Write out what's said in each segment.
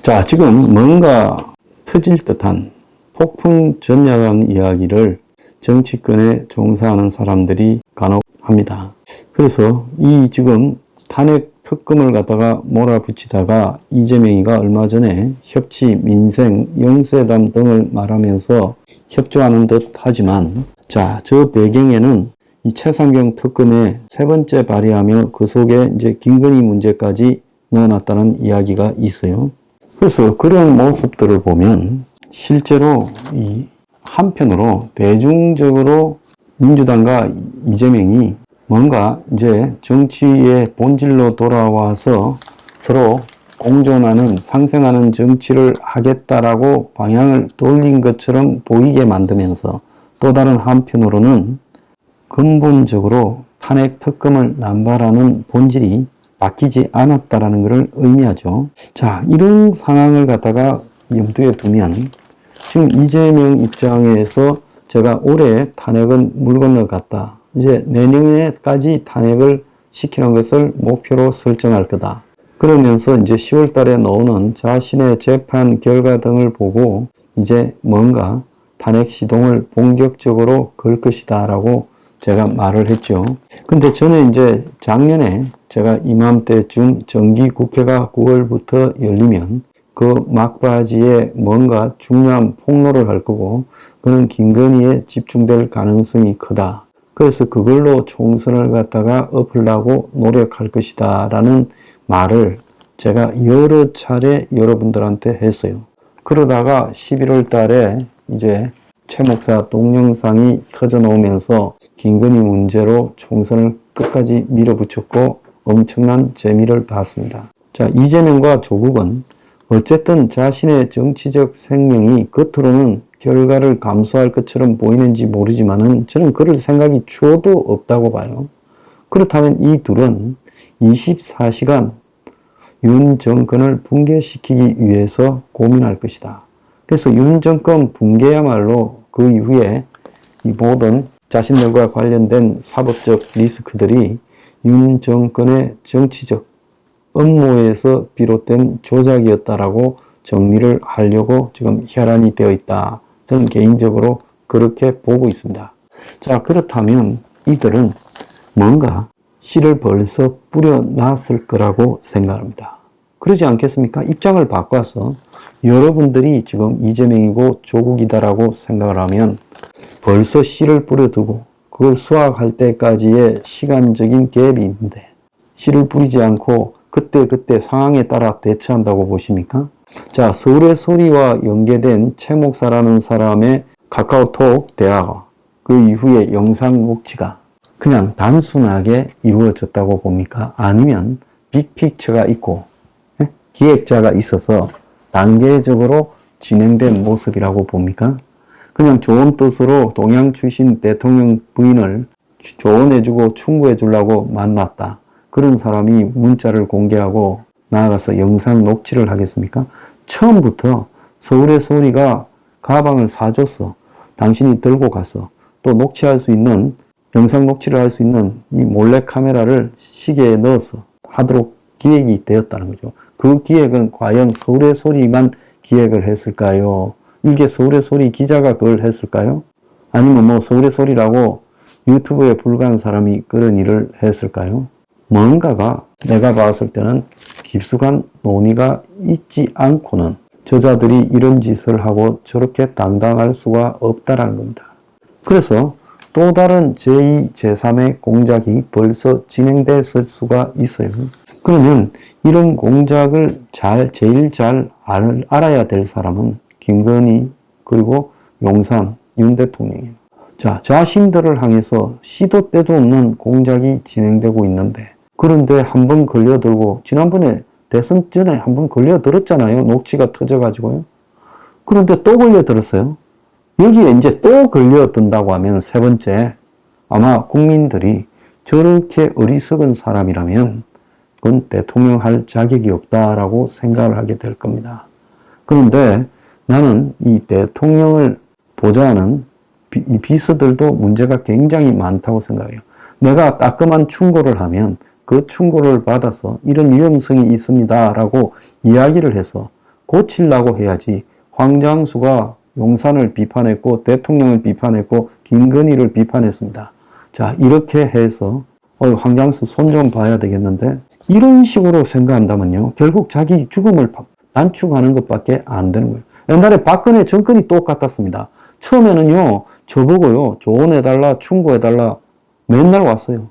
자, 지금 뭔가 터질 듯한 폭풍 전야간 이야기를 정치권에 종사하는 사람들이 간혹 합니다. 그래서 이 지금 탄핵 특검을 갖다가 몰아붙이다가 이재명이가 얼마 전에 협치, 민생, 영수회담 등을 말하면서 협조하는 듯 하지만, 자, 저 배경에는 이 최상병 특검의 세 번째 발의하며 그 속에 이제 김건희 문제까지 넣어놨다는 이야기가 있어요. 그래서 그런 모습들을 보면 실제로 이 한편으로 대중적으로 민주당과 이재명이 뭔가 이제 정치의 본질로 돌아와서 서로 공존하는, 상생하는 정치를 하겠다라고 방향을 돌린 것처럼 보이게 만들면서 또 다른 한편으로는 근본적으로 탄핵 특검을 남발하는 본질이 바뀌지 않았다라는 것을 의미하죠. 자, 이런 상황을 갖다가 염두에 두면 지금 이재명 입장에서 제가 올해 탄핵은 물 건너갔다. 이제 내년에까지 탄핵을 시키는 것을 목표로 설정할 거다. 그러면서 이제 10월 달에 나오는 자신의 재판 결과 등을 보고 이제 뭔가 탄핵 시동을 본격적으로 걸 것이다 라고 제가 말을 했죠. 근데 저는 이제 작년에 제가 이맘때쯤 정기국회가 9월부터 열리면 그 막바지에 뭔가 중요한 폭로를 할 거고 그는 김건희에 집중될 가능성이 크다. 그래서 그걸로 총선을 갖다가 엎으려고 노력할 것이다 라는 말을 제가 여러 차례 여러분들한테 했어요. 그러다가 11월 달에 이제 최 목사 동영상이 터져 나오면서 김건희 문제로 총선을 끝까지 밀어붙였고 엄청난 재미를 봤습니다. 자, 이재명과 조국은 어쨌든 자신의 정치적 생명이 겉으로는 결과를 감수할 것처럼 보이는지 모르지만은 저는 그럴 생각이 추호도 없다고 봐요. 그렇다면 이 둘은 24시간 윤 정권을 붕괴시키기 위해서 고민할 것이다. 그래서 윤 정권 붕괴야말로 그 이후에 이 모든 자신들과 관련된 사법적 리스크들이 윤 정권의 정치적 업무에서 비롯된 조작이었다라고 정리를 하려고 지금 혈안이 되어 있다. 저는 개인적으로 그렇게 보고 있습니다. 자, 그렇다면 이들은 뭔가 씨를 벌써 뿌려놨을 거라고 생각합니다. 그러지 않겠습니까? 입장을 바꿔서 여러분들이 지금 이재명이고 조국이다라고 생각을 하면 벌써 씨를 뿌려두고 그걸 수확할 때까지의 시간적인 갭이 있는데 씨를 뿌리지 않고 그때 상황에 따라 대처한다고 보십니까? 자, 서울의 소리와 연계된 최 목사라는 사람의 카카오톡 대화가 그 이후에 영상 녹취가 그냥 단순하게 이루어졌다고 봅니까? 아니면 빅픽처가 있고 기획자가 있어서 단계적으로 진행된 모습이라고 봅니까? 그냥 좋은 뜻으로 동양 출신 대통령 부인을 조언해주고 충고해주려고 만났다. 그런 사람이 문자를 공개하고 나아가서 영상 녹취를 하겠습니까? 처음부터 서울의 소리가 가방을 사줬어. 당신이 들고 갔어. 또 녹취할 수 있는, 영상 녹취를 할 수 있는 이 몰래카메라를 시계에 넣어서 하도록 기획이 되었다는 거죠. 그 기획은 과연 서울의 소리만 기획을 했을까요? 이게 서울의 소리 기자가 그걸 했을까요? 아니면 뭐 서울의 소리라고 유튜브에 불과한 사람이 그런 일을 했을까요? 뭔가가 내가 봤을 때는 깊숙한 논의가 있지 않고는 저자들이 이런 짓을 하고 저렇게 당당할 수가 없다라는 겁니다. 그래서 또 다른 제2, 제3의 공작이 벌써 진행됐을 수가 있어요. 그러면 이런 공작을 제일 잘 알아야 될 사람은 김건희 그리고 용산 윤 대통령이에요. 자, 자신들을 향해서 시도 때도 없는 공작이 진행되고 있는데 그런데 한번 걸려들고 지난번에 대선 전에 한번 걸려들었잖아요. 녹취가 터져가지고요. 그런데 또 걸려들었어요. 여기에 이제 또 걸려든다고 하면 세 번째 아마 국민들이 저렇게 어리석은 사람이라면 그건 대통령 할 자격이 없다라고 생각을 하게 될 겁니다. 그런데 나는 이 대통령을 보좌하는 이 비서들도 문제가 굉장히 많다고 생각해요. 내가 따끔한 충고를 하면 그 충고를 받아서 이런 위험성이 있습니다라고 이야기를 해서 고치려고 해야지. 황장수가 용산을 비판했고 대통령을 비판했고 김건희를 비판했습니다. 자, 이렇게 해서 황장수 손 좀 봐야 되겠는데, 이런 식으로 생각한다면요, 결국 자기 죽음을 단축하는 것밖에 안 되는 거예요. 옛날에 박근혜 정권이 똑같았습니다. 처음에는요, 저보고요, 조언해달라, 충고해달라 맨날 왔어요.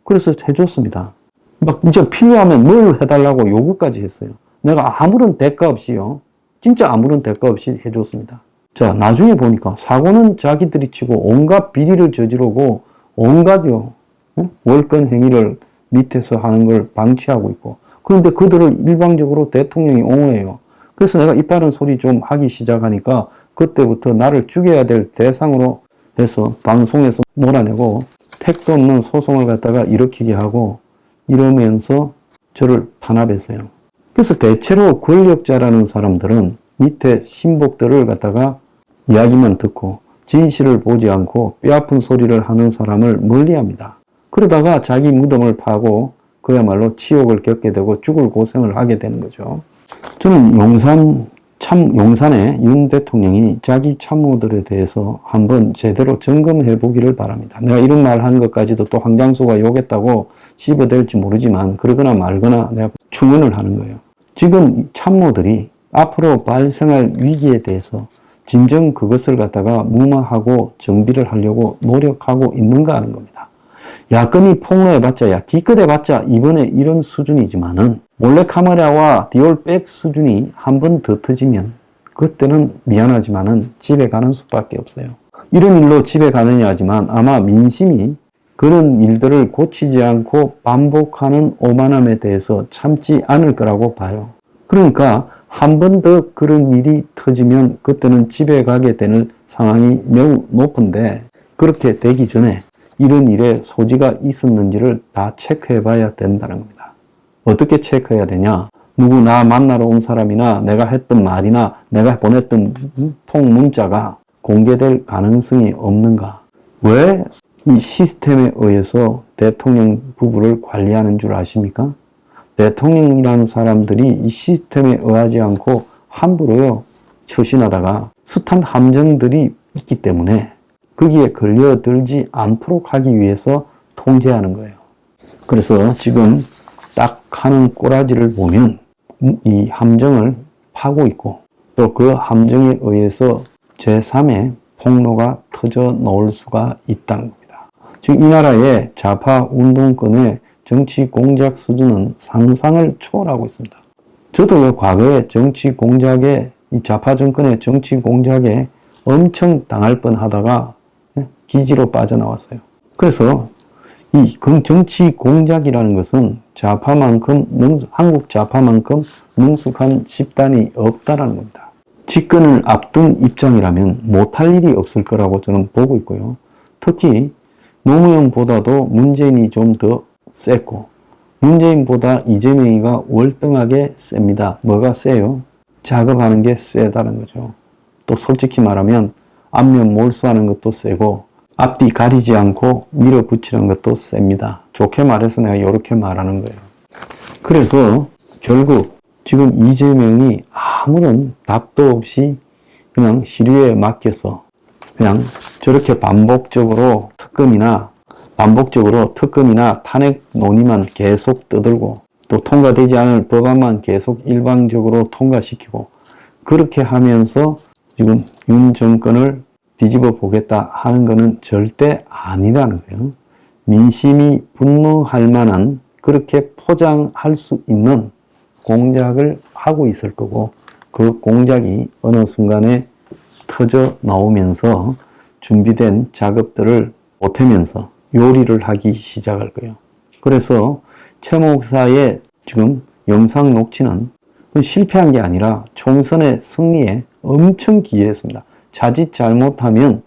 그래서 해줬습니다. 막 이제 필요하면 뭘 해달라고 요구까지 했어요. 내가 아무런 대가 없이요, 진짜 아무런 대가 없이 해줬습니다. 자, 나중에 보니까 사고는 자기들이 치고 온갖 비리를 저지르고 온갖요, 월권 행위를 밑에서 하는 걸 방치하고 있고, 그런데 그들을 일방적으로 대통령이 옹호해요. 그래서 내가 이빠른 소리 좀 하기 시작하니까 그때부터 나를 죽여야 될 대상으로 해서 방송에서 몰아내고 택도 없는 소송을 갖다가 일으키게 하고 이러면서 저를 탄압했어요. 그래서 대체로 권력자라는 사람들은 밑에 신복들을 갖다가 이야기만 듣고 진실을 보지 않고 뼈아픈 소리를 하는 사람을 멀리합니다. 그러다가 자기 무덤을 파고 그야말로 치욕을 겪게 되고 죽을 고생을 하게 되는 거죠. 저는 용산의 윤 대통령이 자기 참모들에 대해서 한번 제대로 점검해 보기를 바랍니다. 내가 이런 말 한 것까지도 또 황장수가 욕했다고 씹어댈지 모르지만 그러거나 말거나 내가 충원을 하는 거예요. 지금 참모들이 앞으로 발생할 위기에 대해서 진정 그것을 갖다가 무마하고 정비를 하려고 노력하고 있는가 하는 겁니다. 야권이 폭로해봤자, 기껏해봤자 이번에 이런 수준이지만은 몰래카메라와 디올백 수준이 한 번 더 터지면 그때는 미안하지만은 집에 가는 수밖에 없어요. 이런 일로 집에 가느냐 하지만 아마 민심이 그런 일들을 고치지 않고 반복하는 오만함에 대해서 참지 않을 거라고 봐요. 그러니까 한 번 더 그런 일이 터지면 그때는 집에 가게 되는 상황이 매우 높은데, 그렇게 되기 전에 이런 일에 소지가 있었는지를 다 체크해 봐야 된다는 겁니다. 어떻게 체크해야 되냐? 누구 나 만나러 온 사람이나 내가 했던 말이나 내가 보냈던 통 문자가 공개될 가능성이 없는가? 왜 이 시스템에 의해서 대통령 부부를 관리하는 줄 아십니까? 대통령이라는 사람들이 이 시스템에 의하지 않고 함부로요, 처신하다가 숱한 함정들이 있기 때문에 거기에 걸려들지 않도록 하기 위해서 통제하는 거예요. 그래서 지금 딱 하는 꼬라지를 보면 이 함정을 파고 있고 또 그 함정에 의해서 제3의 폭로가 터져 나올 수가 있다는 겁니다. 지금 이 나라의 좌파 운동권의 정치 공작 수준은 상상을 초월하고 있습니다. 저도 과거에 정치 공작에, 이 좌파 정권의 정치 공작에 엄청 당할 뻔 하다가 기지로 빠져나왔어요. 그래서 이 정치 공작이라는 것은 한국 좌파만큼 능숙한 집단이 없다라는 겁니다. 집권을 앞둔 입장이라면 못할 일이 없을 거라고 저는 보고 있고요. 특히 노무현보다도 문재인이 좀 더 셌고 문재인보다 이재명이가 월등하게 셉니다. 뭐가 세요? 작업하는 게 세다는 거죠. 또 솔직히 말하면 안면 몰수하는 것도 세고 앞뒤 가리지 않고 밀어붙이는 것도 셉니다. 좋게 말해서 내가 이렇게 말하는 거예요. 그래서 결국 지금 이재명이 아무런 답도 없이 그냥 시류에 맡겨서 그냥 저렇게 반복적으로 특검이나 탄핵 논의만 계속 떠들고 또 통과되지 않을 법안만 계속 일방적으로 통과시키고 그렇게 하면서 지금 윤 정권을 뒤집어 보겠다 하는 것은 절대 아니라는 거예요. 민심이 분노할 만한 그렇게 포장할 수 있는 공작을 하고 있을 거고 그 공작이 어느 순간에 터져 나오면서 준비된 작업들을 보태면서 요리를 하기 시작할 거예요. 그래서 최 목사의 지금 영상 녹취는 실패한 게 아니라 총선의 승리에 엄청 기여했습니다. 자칫 잘못하면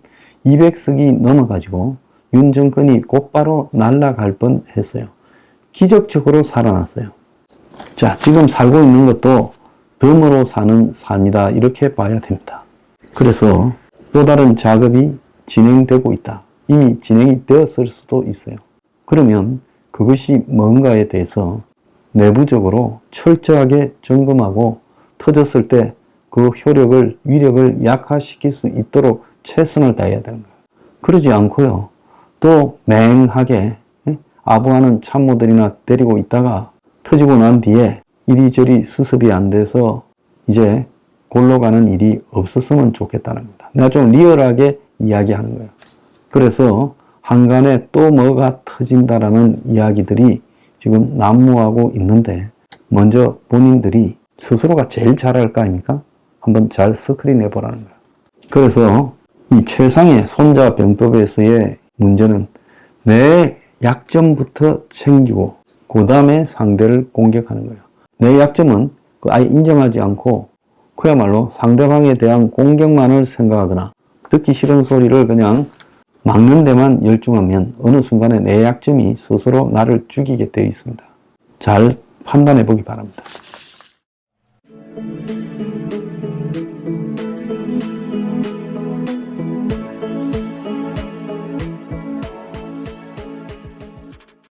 200석이 넘어가지고 윤 정권이 곧바로 날아갈 뻔했어요. 기적적으로 살아났어요. 자, 지금 살고 있는 것도 덤으로 사는 삶이다, 이렇게 봐야 됩니다. 그래서 또 다른 작업이 진행되고 있다. 이미 진행이 되었을 수도 있어요. 그러면 그것이 뭔가에 대해서 내부적으로 철저하게 점검하고 터졌을 때 그 효력을, 위력을 약화시킬 수 있도록 최선을 다해야 되는 거예요. 그러지 않고요. 또 맹하게 아부하는 참모들이나 데리고 있다가 터지고 난 뒤에 이리저리 수습이 안 돼서 이제 골로 가는 일이 없었으면 좋겠다는 겁니다. 내가 좀 리얼하게 이야기하는 거예요. 그래서 한간에 또 뭐가 터진다라는 이야기들이 지금 난무하고 있는데 먼저 본인들이 스스로가 제일 잘할 거 아닙니까? 한번 잘 스크린 해보라는 거예요. 그래서 이 최상의 손자병법에서의 문제는 내 약점부터 챙기고 그 다음에 상대를 공격하는 거예요. 내 약점은 아예 인정하지 않고 그야말로 상대방에 대한 공격만을 생각하거나 듣기 싫은 소리를 그냥 막는 데만 열중하면 어느 순간에 내 약점이 스스로 나를 죽이게 되어 있습니다. 잘 판단해 보기 바랍니다.